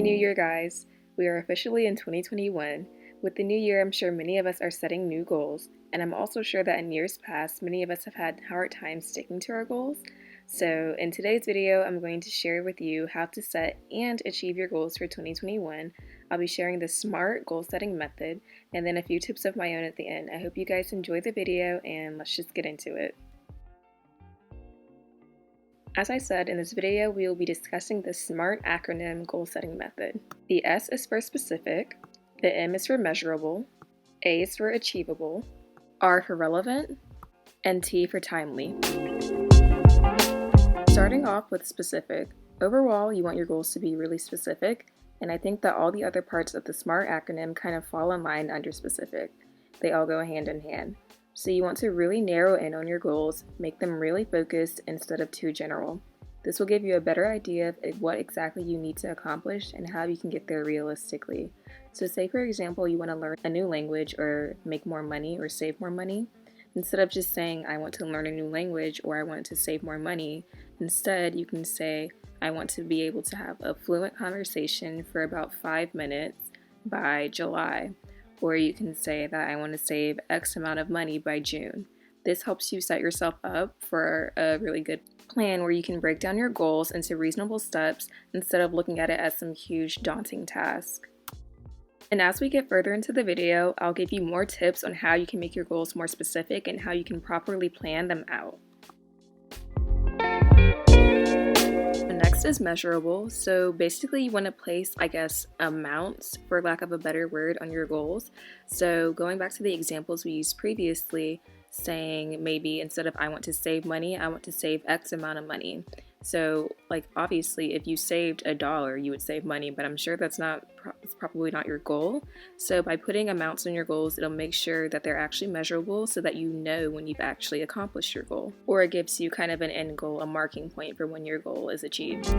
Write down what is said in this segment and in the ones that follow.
Happy New Year, guys! We are officially in 2021. With the new year, I'm sure many of us are setting new goals, and I'm also sure that in years past, many of us have had hard times sticking to our goals. So, in today's video, I'm going to share with you how to set and achieve your goals for 2021. I'll be sharing the SMART goal setting method and then a few tips of my own at the end. I hope you guys enjoy the video, and let's just get into it. As I said, in this video, we will be discussing the SMART acronym goal setting method. The S is for specific, the M is for measurable, A is for achievable, R for relevant, and T for timely. Starting off with specific, overall you want your goals to be really specific, and I think that all the other parts of the SMART acronym kind of fall in line under specific. They all go hand in hand. So you want to really narrow in on your goals, make them really focused instead of too general. This will give you a better idea of what exactly you need to accomplish and how you can get there realistically. So say for example you want to learn a new language or make more money or save more money. Instead of just saying I want to learn a new language or I want to save more money, instead you can say I want to be able to have a fluent conversation for about 5 minutes by July. Or you can say that I want to save X amount of money by June. This helps you set yourself up for a really good plan where you can break down your goals into reasonable steps instead of looking at it as some huge daunting task. And as we get further into the video, I'll give you more tips on how you can make your goals more specific and how you can properly plan them out. Next is measurable. So basically you want to place, amounts, for lack of a better word, on your goals. So going back to the examples we used previously, saying maybe instead of I want to save money, I want to save X amount of money. So obviously if you saved $1, you would save money, but I'm sure that's probably not your goal. So by putting amounts in your goals, it'll make sure that they're actually measurable so that you know when you've actually accomplished your goal. Or it gives you kind of an end goal, a marking point for when your goal is achieved.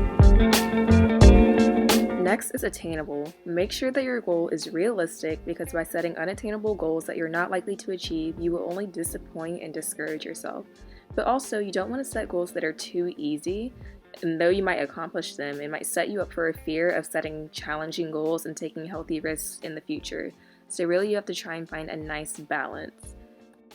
Next is attainable. Make sure that your goal is realistic because by setting unattainable goals that you're not likely to achieve, you will only disappoint and discourage yourself. But also, you don't want to set goals that are too easy, and though you might accomplish them, it might set you up for a fear of setting challenging goals and taking healthy risks in the future. So really you have to try and find a nice balance.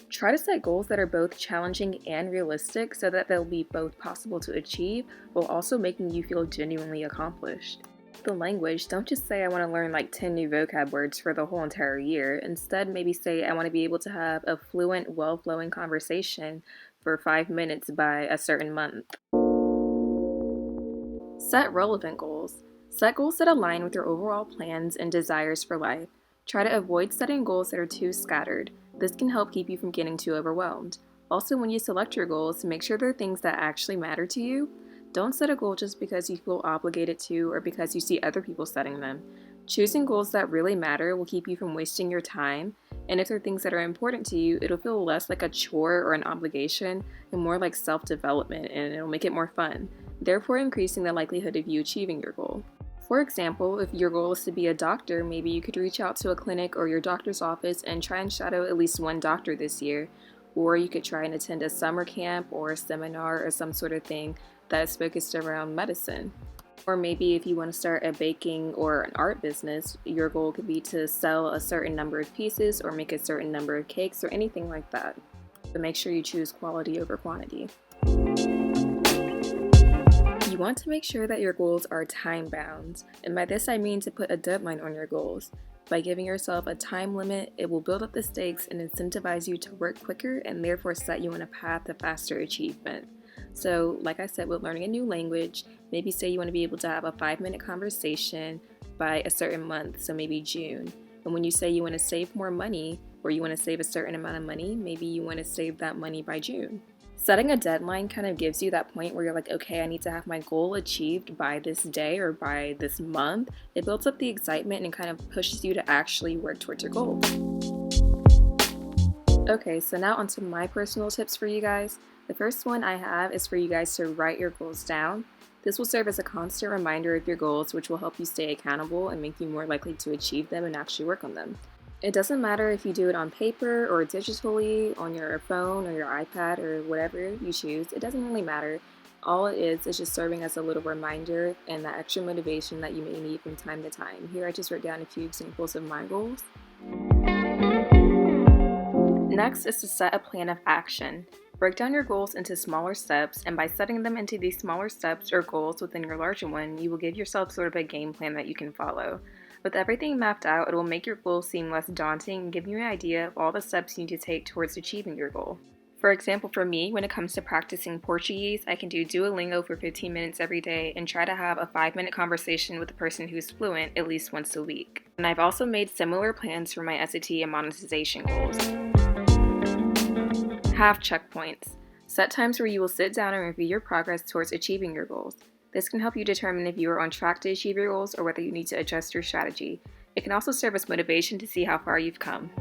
Try to set goals that are both challenging and realistic so that they'll be both possible to achieve while also making you feel genuinely accomplished. The language, don't just say I want to learn 10 new vocab words for the whole entire year. Instead, maybe say I want to be able to have a fluent, well-flowing conversation for 5 minutes by a certain month. Set relevant goals. Set goals that align with your overall plans and desires for life. Try to avoid setting goals that are too scattered. This can help keep you from getting too overwhelmed. Also, when you select your goals, make sure they're things that actually matter to you. Don't set a goal just because you feel obligated to or because you see other people setting them. Choosing goals that really matter will keep you from wasting your time, and if they're things that are important to you, it'll feel less like a chore or an obligation and more like self-development, and it'll make it more fun, therefore increasing the likelihood of you achieving your goal. For example, if your goal is to be a doctor, maybe you could reach out to a clinic or your doctor's office and try and shadow at least one doctor this year, or you could try and attend a summer camp or a seminar or some sort of thing that is focused around medicine. Or maybe if you want to start a baking or an art business, your goal could be to sell a certain number of pieces or make a certain number of cakes or anything like that. But make sure you choose quality over quantity. You want to make sure that your goals are time-bound, and by this I mean to put a deadline on your goals. By giving yourself a time limit, it will build up the stakes and incentivize you to work quicker and therefore set you on a path to faster achievement. So, like I said, with learning a new language, maybe say you want to be able to have a 5-minute conversation by a certain month, so maybe June. And when you say you want to save more money, or you want to save a certain amount of money, maybe you want to save that money by June. Setting a deadline kind of gives you that point where you're like, okay, I need to have my goal achieved by this day or by this month. It builds up the excitement and kind of pushes you to actually work towards your goals. Okay, so now onto my personal tips for you guys. The first one I have is for you guys to write your goals down. This will serve as a constant reminder of your goals, which will help you stay accountable and make you more likely to achieve them and actually work on them. It doesn't matter if you do it on paper or digitally, on your phone or your iPad or whatever you choose. It doesn't really matter. All it is just serving as a little reminder and that extra motivation that you may need from time to time. Here I just wrote down a few examples of my goals. Next is to set a plan of action. Break down your goals into smaller steps, and by setting them into these smaller steps or goals within your larger one, you will give yourself sort of a game plan that you can follow. With everything mapped out, it will make your goals seem less daunting and give you an idea of all the steps you need to take towards achieving your goal. For example, for me, when it comes to practicing Portuguese, I can do Duolingo for 15 minutes every day and try to have a 5-minute conversation with a person who's fluent at least once a week. And I've also made similar plans for my SAT and monetization goals. Have checkpoints. Set times where you will sit down and review your progress towards achieving your goals. This can help you determine if you are on track to achieve your goals or whether you need to adjust your strategy. It can also serve as motivation to see how far you've come.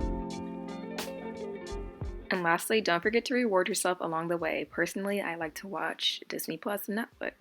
And lastly, don't forget to reward yourself along the way. Personally, I like to watch Disney Plus and Netflix.